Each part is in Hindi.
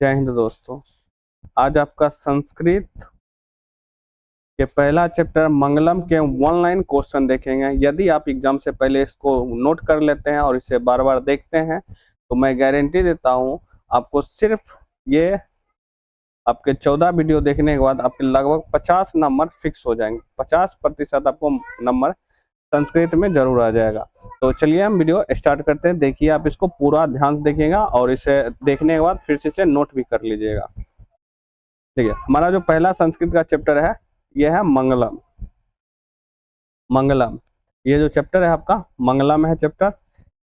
जय हिंद दोस्तों। आज आपका संस्कृत के पहला चैप्टर मंगलम के ऑनलाइन क्वेश्चन देखेंगे। यदि आप एग्जाम से पहले इसको नोट कर लेते हैं और इसे बार बार देखते हैं तो मैं गारंटी देता हूँ आपको सिर्फ ये आपके 14 वीडियो देखने के बाद आपके लगभग 50 नंबर फिक्स हो जाएंगे। 50% आपको नंबर संस्कृत में जरूर आ जाएगा। तो चलिए हम वीडियो स्टार्ट करते हैं। देखिए, आप इसको पूरा ध्यान से देखिएगा और इसे देखने के बाद फिर से इसे नोट भी कर लीजिएगा। ठीक है, हमारा जो पहला संस्कृत का चैप्टर है ये है मंगलम। मंगलम ये जो चैप्टर है आपका मंगलम है चैप्टर।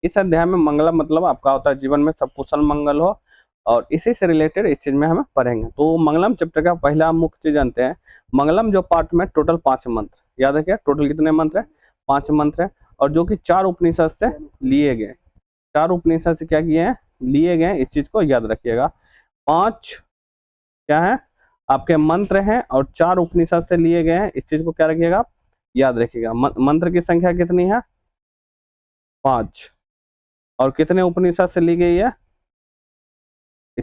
इस अध्याय में मंगलम मतलब आपका होता है जीवन में सब कुशल मंगल हो, और इसी से रिलेटेड इस चीज में हम पढ़ेंगे। तो मंगलम चैप्टर का पहला मुख्य चीज जानते हैं। मंगलम जो पार्ट में टोटल 5 मंत्र, याद रखिए टोटल कितने मंत्र है, 5 मंत्र है, और जो कि 4 उपनिषद से लिए गए। 4 उपनिषद से क्या किए हैं, लिए गए, इस चीज को याद रखिएगा। 5 क्या है आपके मंत्र हैं और 4 उपनिषद से लिए गए हैं, इस चीज को क्या रखिएगा आप याद रखिएगा। मंत्र की संख्या कितनी है, 5, और कितने उपनिषद से ली गई है,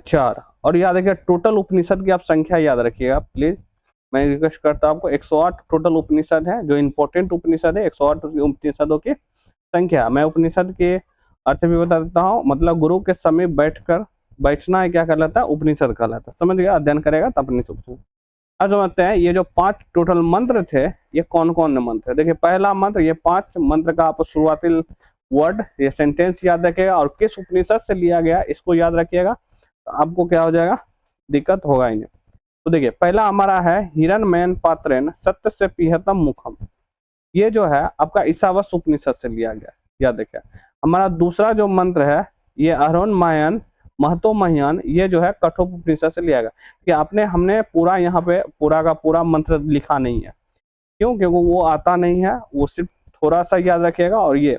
4। और याद रखिएगा टोटल उपनिषद की आप संख्या याद रखिएगा प्लीज। मैं रिक्वेस्ट करता हूं आपको, 108 टोटल उपनिषद है जो इंपॉर्टेंट उपनिषद है। 108 उपनिषदों की संख्या। मैं उपनिषद के अर्थ भी बता देता हूँ। मतलब गुरु के समीप बैठकर बैठना है क्या कहलाता है, उपनिषद कहलाता है। समझ गया, अध्ययन करेगा तब उपनिषद। अब समझते हैं ये जो 5 टोटल मंत्र थे ये कौन कौन मंत्र है। देखिए पहला मंत्र, ये 5 मंत्र का आप शुरुआती वर्ड ये सेंटेंस याद रखिएगा और किस उपनिषद से लिया गया इसको याद रखिएगा, तो आपको क्या हो जाएगा, दिक्कत होगा ही नहीं। तो देखिए पहला हमारा है हिरण्मयन पात्रेण सत्य से पिहतम मुखम। ये जो है आपका ईशावास्य उपनिषद से लिया गया, याद रखिए। हमारा दूसरा जो मंत्र है ये अरुणमयन महतो महियान, ये जो है कठोपनिषद से लिया गया। कि आपने हमने पूरा यहाँ पे पूरा का पूरा मंत्र लिखा नहीं है, क्यों, क्योंकि वो आता नहीं है, वो सिर्फ थोड़ा सा याद रखिएगा। और ये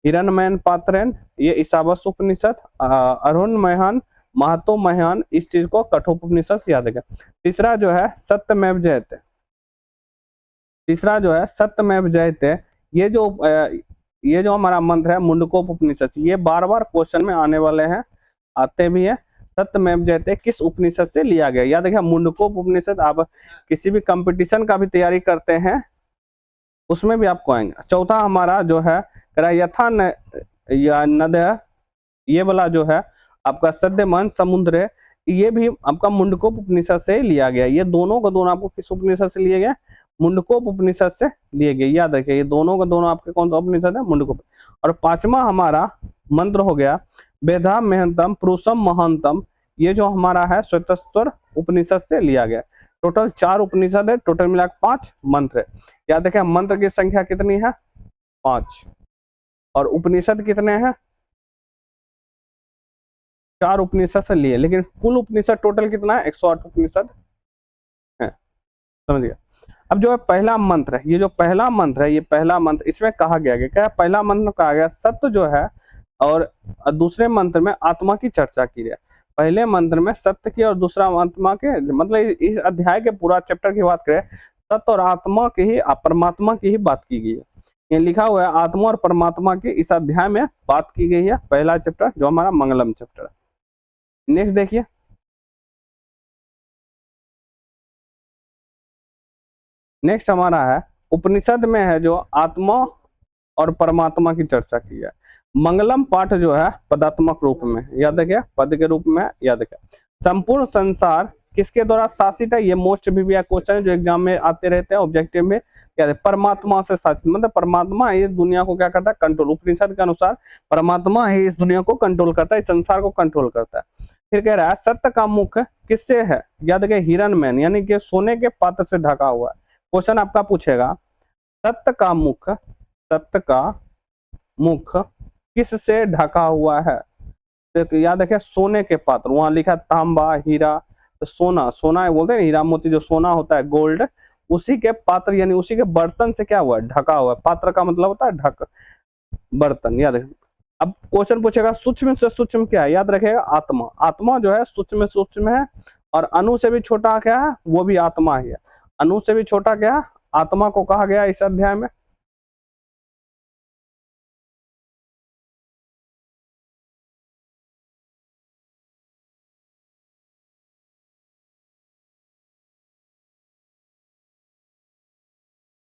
हिरण्मयन पात्रेण, ये ईशावास्य उपनिषद, अरुणमयन महतो महियान, इस चीज को कठोपनिषद से याद रखें। तीसरा जो है सत्यमेव जयते, तीसरा जो है सत्यमेव जयते, ये जो ये जो हमारा मंत्र है मुंडकोपनिषद, ये बार बार क्वेश्चन में आने वाले हैं, आते भी है। सत्यमेव जयते किस उपनिषद से लिया गया, याद रखिए मुंडकोपनिषद। आप किसी भी कंपटीशन का भी तैयारी करते हैं उसमें भी आपको आएंगे। चौथा हमारा जो है यथा या नद, ये वाला जो है आपका सद्यमान समुद्र, ये भी आपका मुंडकोप उपनिषद से लिया गया। ये दोनों का दोनों आपको किस उपनिषद से लिए गए, मुंडकोप उपनिषद से लिए गए। याद रखिए ये दोनों का दोनों आपके कौन सा उपनिषद है, मुंडकोप। और 5वां हमारा मंत्र हो गया वेदा मेहंतम पुरुषम महानतम, ये जो हमारा है श्वेतस्वर उपनिषद से लिया गया। टोटल 4 उपनिषद है, टोटल मिला 5 मंत्र है। याद रखिए मंत्र की संख्या कितनी है, 5, और उपनिषद कितने हैं, 4 उपनिषद से लिए। लेकिन कुल उपनिषद टोटल कितना है, 108 उपनिषद है। समझ गया। अब जो है पहला मंत्र है, ये जो पहला मंत्र है, ये पहला मंत्र इसमें कहा गया क्या, पहला मंत्र कहा गया सत्य जो है, और दूसरे मंत्र में आत्मा की चर्चा की है। पहले मंत्र में सत्य की और दूसरा आत्मा के, मतलब इस अध्याय के पूरा चैप्टर की बात करें, सत्य और आत्मा की ही, परमात्मा की ही बात की गई है। ये लिखा हुआ है आत्मा और परमात्मा की इस अध्याय में बात की गई है, पहला चैप्टर जो हमारा मंगलम चैप्टर है। नेक्स्ट देखिए, नेक्स्ट हमारा है उपनिषद में है जो आत्मा और परमात्मा की चर्चा की है। मंगलम पाठ जो है पदात्मक रूप में, याद रखिए पद के रूप में याद रखिए। संपूर्ण संसार किसके द्वारा शासित है, ये मोस्ट प्रीवियस क्वेश्चन है जो एग्जाम में आते रहते हैं ऑब्जेक्टिव में। क्या परमात्मा से शासित, मतलब परमात्मा इस दुनिया को क्या करता है, कंट्रोल। उपनिषद के अनुसार परमात्मा ही इस दुनिया को कंट्रोल करता है, इस संसार को कंट्रोल करता है। फिर कह रहा है सत्य का मुख किससे है, याद रखिए हिरण्मय, यानी कि सोने के पात्र से ढका हुआ है। क्वेश्चन आपका पूछेगा सत्य का मुख, सत्य का मुख किस से ढका हुआ है, तो याद रखिए सोने के पात्र। वहां लिखा तांबा हीरा, तो सोना, सोना बोलते हैं हीरा मोती, जो सोना होता है गोल्ड, उसी के पात्र यानी उसी के बर्तन से क्या हुआ है, ढका हुआ है। पात्र का मतलब होता है ढक, बर्तन, याद रखिए। अब क्वेश्चन पूछेगा सूक्ष्म से सूक्ष्म क्या है, याद रखेगा आत्मा। आत्मा जो है सूक्ष्म में सूक्ष्म है, और अणु से भी छोटा क्या है, वो भी आत्मा ही है। अणु से भी छोटा क्या है, आत्मा को कहा गया इस अध्याय में।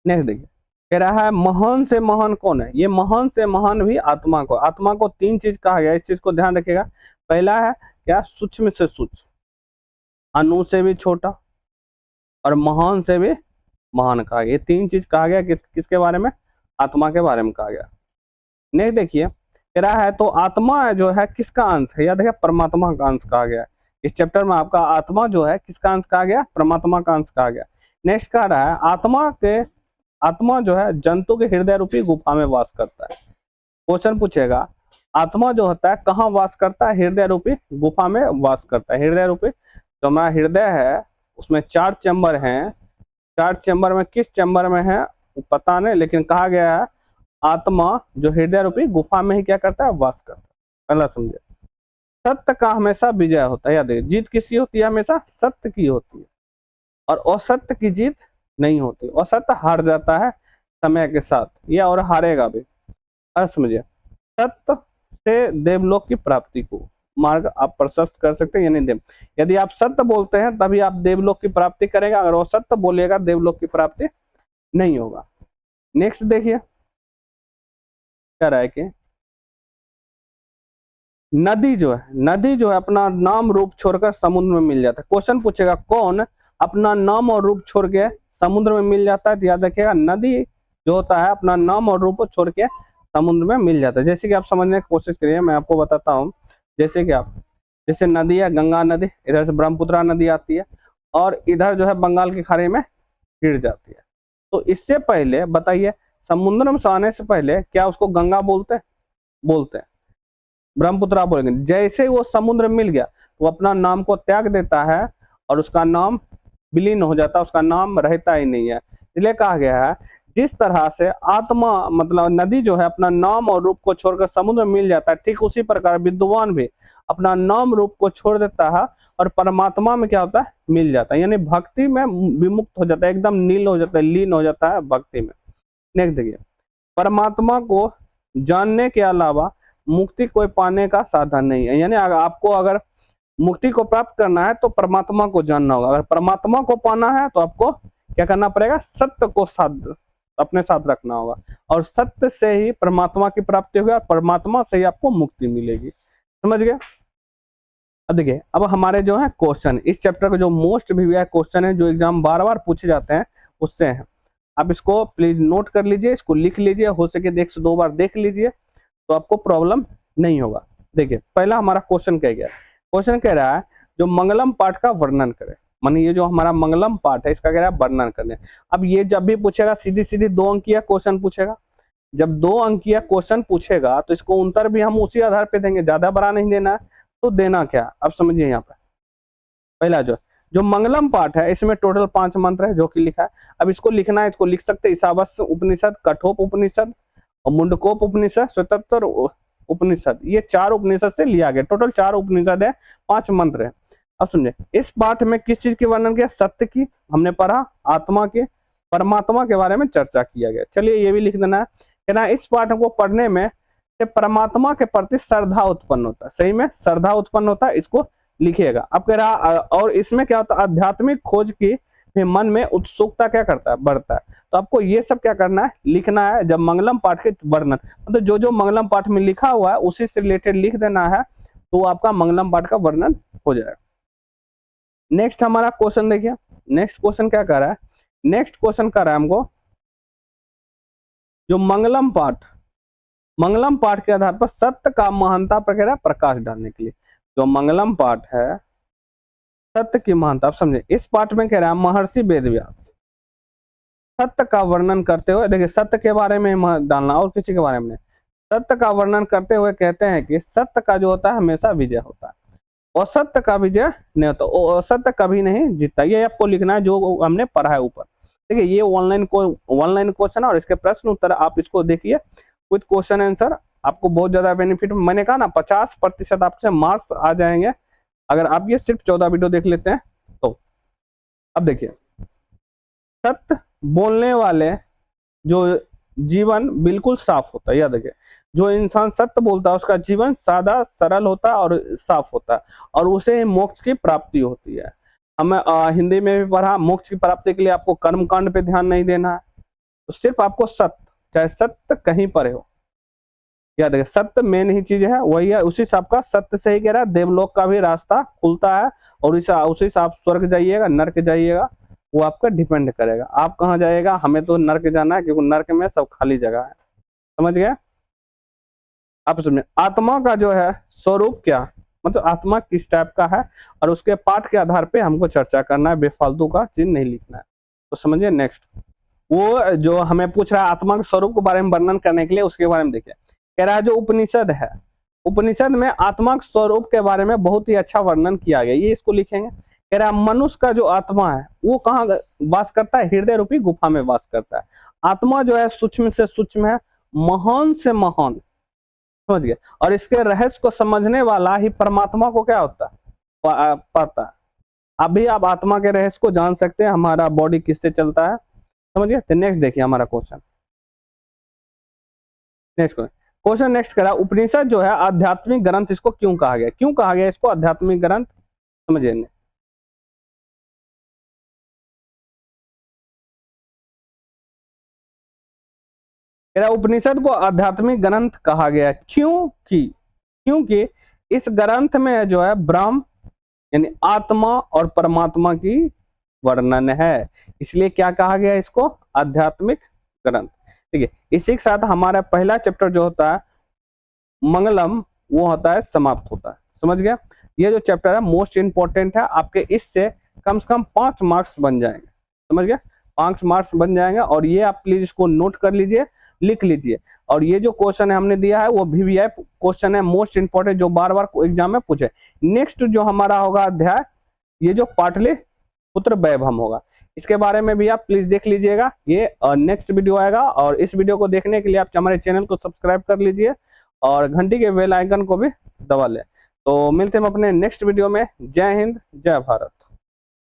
नेक्स्ट देखिए, कह रहा है महान से महान कौन है। ये महान से महान भी आत्मा को, आत्मा को तीन चीज कहा गया, इस चीज को ध्यान रखिएगा। पहला है क्या, सूक्ष्म से सूक्ष्म, अणु से भी छोटा, और महान से भी महान कहा गया। ये तीन चीज कहा गया किसके बारे में, आत्मा के बारे में कहा गया। नेक्स्ट देखिए, कह रहा है तो आत्मा जो है किसका अंश है, या देखिए परमात्मा का अंश कहा गया। इस चैप्टर में आपका आत्मा जो है किसका अंश कहा गया, परमात्मा का अंश कहा गया। नेक्स्ट कह रहा है आत्मा जो है जंतु के हृदय रूपी गुफा में वास करता है। क्वेश्चन पूछेगा आत्मा जो होता है कहाँ वास करता है, हृदय रूपी गुफा में वास करता है। हृदय रूपी जो हमारा हृदय है उसमें 4 चैम्बर हैं, 4 चैम्बर में किस चैम्बर में है वो पता नहीं, लेकिन कहा गया है आत्मा जो हृदय रूपी गुफा में ही क्या करता है, वास करता है। पहला समझे, सत्य का हमेशा विजय होता है। याद है, जीत किसकी होती है, हमेशा सत्य की होती है, और असत्य की जीत नहीं होती। असत्य हार जाता है समय के साथ, या और हारेगा भी। समझिए, सत्य से देवलोक की प्राप्ति को मार्ग आप प्रशस्त कर सकते हैं, यानी यदि आप सत्य बोलते हैं तभी आप देवलोक की प्राप्ति करेगा, अगर वो सत्य बोलेगा देवलोक की प्राप्ति नहीं होगा। नेक्स्ट देखिए, क्या रहा है कि नदी जो है अपना नाम रूप छोड़कर समुद्र में मिल जाता है। क्वेश्चन पूछेगा कौन अपना नाम और रूप छोड़ के समुद्र में मिल जाता है, तो याद रखिएगा नदी जो होता है अपना नाम और रूप छोड़ के समुद्र में मिल जाता है। जैसे कि आप समझने की कोशिश करिए, मैं आपको बताता हूँ। जैसे नदी है गंगा नदी, इधर से ब्रह्मपुत्रा नदी आती है, और इधर जो है बंगाल की खाड़ी में गिर जाती है। तो इससे पहले बताइए, समुद्र में आने से पहले क्या उसको गंगा बोलते हैं, ब्रह्मपुत्रा बोलेंगे। जैसे वो समुद्र मिल गया वो अपना नाम को त्याग देता है और उसका नाम विलीन हो जाता है, उसका नाम रहता ही नहीं है। इसलिए कहा गया है जिस तरह से आत्मा मतलब नदी जो है अपना नाम और रूप को छोड़कर समुद्र में मिल जाता है, ठीक उसी प्रकार विद्वान भी अपना नाम रूप को छोड़ देता है और परमात्मा में क्या होता है, मिल जाता है, यानी भक्ति में विमुक्त हो जाता है, एकदम नील हो जाता है, लीन हो जाता है भक्ति में। नेक्स्ट देखिए, परमात्मा को जानने के अलावा मुक्ति कोई पाने का साधन नहीं है। यानी आपको अगर मुक्ति को प्राप्त करना है तो परमात्मा को जानना होगा। अगर परमात्मा को पाना है तो आपको क्या करना पड़ेगा, सत्य को साथ अपने साथ रखना होगा, और सत्य से ही परमात्मा की प्राप्ति होगी, और परमात्मा से ही आपको मुक्ति मिलेगी। समझ गए। अब देखिए, अब हमारे जो है क्वेश्चन, इस चैप्टर का जो मोस्ट वीवीआई क्वेश्चन है, जो एग्जाम बार बार पूछे जाते हैं उससे है। आप इसको प्लीज नोट कर लीजिए, इसको लिख लीजिए, हो सके 1 से 2 बार देख लीजिए तो आपको प्रॉब्लम नहीं होगा। देखिए, पहला हमारा क्वेश्चन क्या गया, क्वेश्चन कह रहा है जो मंगलम पाठ का वर्णन करे, माने ये जो हमारा मंगलम पाठ है इसका कह रहा है वर्णन करने। अब ये जब भी पूछेगा सीधी सीधी 2 अंकीय क्वेश्चन पूछेगा। जब 2 अंकीय क्वेश्चन पूछेगा तो इसको उत्तर भी हम उसी आधार पे देंगे, ज्यादा बड़ा नहीं देना है। तो देना क्या, अब समझिए यहाँ पर पहला जो मंगलम पाठ है इसमें टोटल 5 मंत्र है जो कि लिखा है। अब इसको लिखना है, इसको लिख सकते हैं ईशावास्य उपनिषद, कठोप उपनिषद और मुंडकोप उपनिषद, स्वतंत्र उपनिषद, ये 4 उपनिषद से लिया गया। टोटल 4 उपनिषद है, 5 मंत्र है। अब समझे, इस पाठ में किस चीज के वर्णन किया, सत्य की हमने पढ़ा, आत्मा के, परमात्मा के बारे में चर्चा किया गया। चलिए ये भी लिख देना है, कहना इस पाठ को पढ़ने में से परमात्मा के प्रति श्रद्धा उत्पन्न होता है। सही में श्रद्धा उत्पन्न होता है, इसको लिखिएगा। अब कह रहा और इसमें क्या होता है, आध्यात्मिक खोज की मन में उत्सुकता क्या करता है, बढ़ता है। तो आपको ये सब क्या करना है, लिखना है। जब मंगलम पाठ के वर्णन मतलब जो मंगलम पाठ में लिखा हुआ है उसी से रिलेटेड लिख देना है, तो आपका मंगलम पाठ का वर्णन हो जाएगा। नेक्स्ट हमारा क्वेश्चन देखिए, नेक्स्ट क्वेश्चन क्या कर रहा है, नेक्स्ट क्वेश्चन कर रहा है हमको जो मंगलम पाठ के आधार पर सत्य का महानता पर कह रहा है प्रकाश डालने के लिए। जो मंगलम पाठ है सत्य की महानता, आप समझे, इस पाठ में कह रहा है महर्षि वेदव्यास सत्य का वर्णन करते हुए, देखिए सत्य के बारे में डालना और किसी के बारे में नहीं, सत्य का वर्णन करते हुए कहते हैं कि सत्य का जो होता है हमेशा विजय होता है, और सत्य का विजय नहीं होता, और सत्य कभी नहीं जीतता। ये आपको लिखना है जो हमने पढ़ा है ऊपर। देखिए ये ऑनलाइन क्वेश्चन है और इसके प्रश्न उत्तर आप इसको देखिए विद क्वेश्चन आंसर, आपको बहुत ज्यादा बेनिफिट। मैंने कहा ना 50% आपसे मार्क्स आ जाएंगे अगर आप ये सिर्फ 14 वीडियो देख लेते हैं तो। अब देखिए, सत्य बोलने वाले जो जीवन बिल्कुल साफ होता है, याद रखिए, जो इंसान सत्य बोलता है उसका जीवन सादा सरल होता है और साफ होता है, और उसे मोक्ष की प्राप्ति होती है। हमें हिंदी में भी पढ़ा, मोक्ष की प्राप्ति के लिए आपको कर्मकांड पे ध्यान नहीं देना है, तो सिर्फ आपको सत्य, चाहे सत्य कहीं पर हो, याद रखिए सत्य मेन ही चीज है, वही है। उसी से आपका सत्य से ही कह रहा है देवलोक का भी रास्ता खुलता है, और उसी से आप स्वर्ग जाइएगा नर्क जाइएगा, वो आपका डिपेंड करेगा आप कहाँ जाइएगा। हमें तो नर्क जाना है, क्योंकि नर्क में सब खाली जगह है। समझ गए आप? समझे आत्मा का जो है स्वरूप क्या, मतलब आत्मा किस टाइप का है, और उसके पाठ के आधार पे हमको चर्चा करना है, बेफालतू का चीज नहीं लिखना है। तो समझिए नेक्स्ट, वो जो हमें पूछ रहा है आत्मा के स्वरूप के बारे में वर्णन करने के लिए, उसके बारे में देखिए। कह रहा है जो उपनिषद है, उपनिषद में आत्मा के स्वरूप के बारे में बहुत ही अच्छा वर्णन किया गया, ये इसको लिखेंगे। कह रहा है मनुष्य का जो आत्मा है वो कहाँ वास करता है, हृदय रूपी गुफा में वास करता है। आत्मा जो है सूक्ष्म से सूक्ष्म है, महान से महान, समझ गए। और इसके रहस्य को समझने वाला ही परमात्मा को क्या होता है, पाता है। अभी आप आत्मा के रहस्य को जान सकते हैं, हमारा बॉडी किससे चलता है, समझिए। तो नेक्स्ट देखिए हमारा क्वेश्चन, क्वेश्चन नेक्स्ट करा, उपनिषद जो है आध्यात्मिक ग्रंथ इसको क्यों कहा गया, क्यों कहा गया इसको आध्यात्मिक ग्रंथ, समझिए। उपनिषद को आध्यात्मिक ग्रंथ कहा गया क्योंकि इस ग्रंथ में जो है ब्रह्म यानी आत्मा और परमात्मा की वर्णन है, इसलिए क्या कहा गया इसको आध्यात्मिक ग्रंथ। ठीक है, इसी के साथ हमारा पहला चैप्टर जो होता है मंगलम, वो होता है समाप्त होता है। समझ गया, ये जो चैप्टर है मोस्ट इंपॉर्टेंट है, आपके इससे कम से कम 5 मार्क्स बन जाएंगे। समझ गया, 5 मार्क्स बन जाएंगे, और ये आप प्लीज इसको नोट कर लीजिए, लिख लीजिए। और ये जो क्वेश्चन है हमने दिया है वो VVI क्वेश्चन है, मोस्ट इंपॉर्टेंट, जो बार बार एग्जाम में पूछे। नेक्स्ट जो हमारा होगा अध्याय, ये जो पाटलिपुत्र वैभव होगा, इसके बारे में भी आप प्लीज देख लीजिएगा। ये नेक्स्ट वीडियो आएगा, और इस वीडियो को देखने के लिए आप हमारे चैनल को सब्सक्राइब कर लीजिए, और घंटी के बेल आइकन को भी दबा लें। तो मिलते हैं अपने नेक्स्ट वीडियो में। जय हिंद, जय भारत।